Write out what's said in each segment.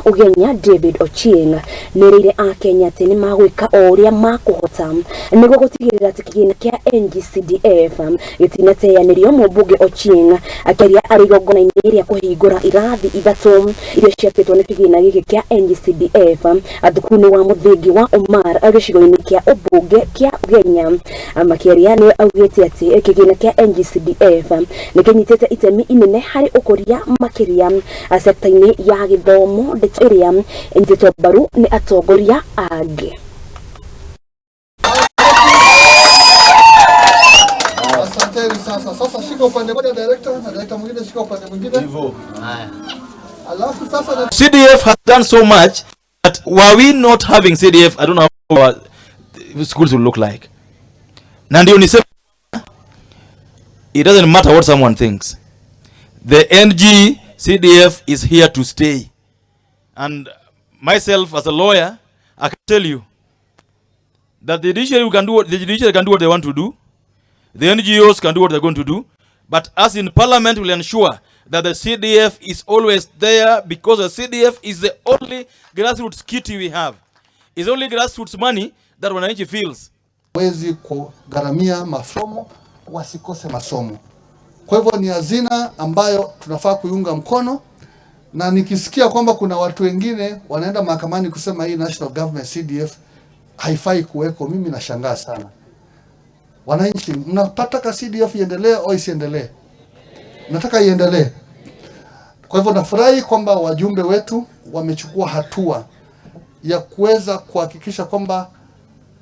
ugenya David Ochieng nieriire akenya ati nimaguika uria makuhota niguo gutigirira ati kigina kia Ng-Cdf gitinateyairio Mumbunge Ochieng akiaria igongonaini iria kuhingura irathi ithatu iria ciakitwo ni kigina giki kia Ng-Cdf thukuruini wa Muthingi wa umer gicigoini kia umbunge kia ugenya makiria ni augite ati kigina kia Ng-Cdf nikinyitite itemi inene hari ukuria makiria sekta-ini ya githomo iria indito baru ni atongoria angi. Asante sasa shika upande moja director na director mwingine shika upande mwingine. Hivyo. Alafu sasa CDF has done so much that were we not having CDF, I don't know how our schools will look like. Na ndio nisema it doesn't matter what someone thinks. The Ng-Cdf is here to stay. And myself as a lawyer, I can tell you that the judiciary can do what they want to do. The NGOs can do what they're going to do. But us in parliament will ensure that the CDF is always there, because the CDF is the only grassroots kitty we have. It's only grassroots money that wananchi feels. Wezi kugharamia masomo, wasikose masomo. Kwa hivyo ni hazina ambayo tunafaa kuiunga mkono, na nikisikia kwamba kuna watu wengine wanaenda mahakamani kusema hii national government CDF haifai kuweko, mimi nashangaa sana. Wananchi, mnataka CDF iendelee au isiendelee? Nataka iendelee. Kwa hivyo nafurahi kwamba wajumbe wetu wamechukua hatua ya kuweza kuhakikisha kwamba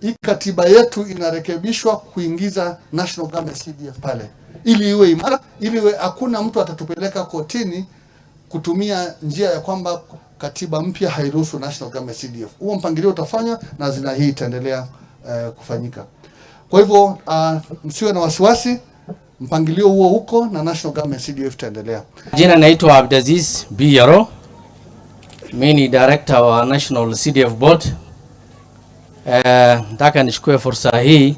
hii katiba yetu inarekebishwa kuingiza national government CDF pale, ili iwe imara, ili hakuna mtu atatupeleka kotini kutumia njia ya kwamba katiba mpya hairuhusu national government CDF. Huo mpangilio utafanywa na hazina hii itaendelea kufanyika. Kwa hivyo msiwe na wasiwasi, mpangilio huo huko na national government CDF itaendelea. Jina naitwa Abdaziz Biyaro. Mimi ni director wa National CDF Board. Nataka nishukue fursa hii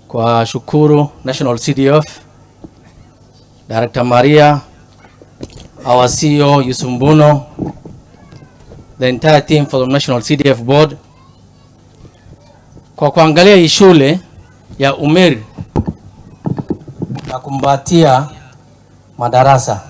kwa shukuru National CDF, Director Maria, our CEO Yusuf Mbuno, the entire team for the National CDF Board kwa kuangalia hii shule ya Umer na kumbatia madarasa.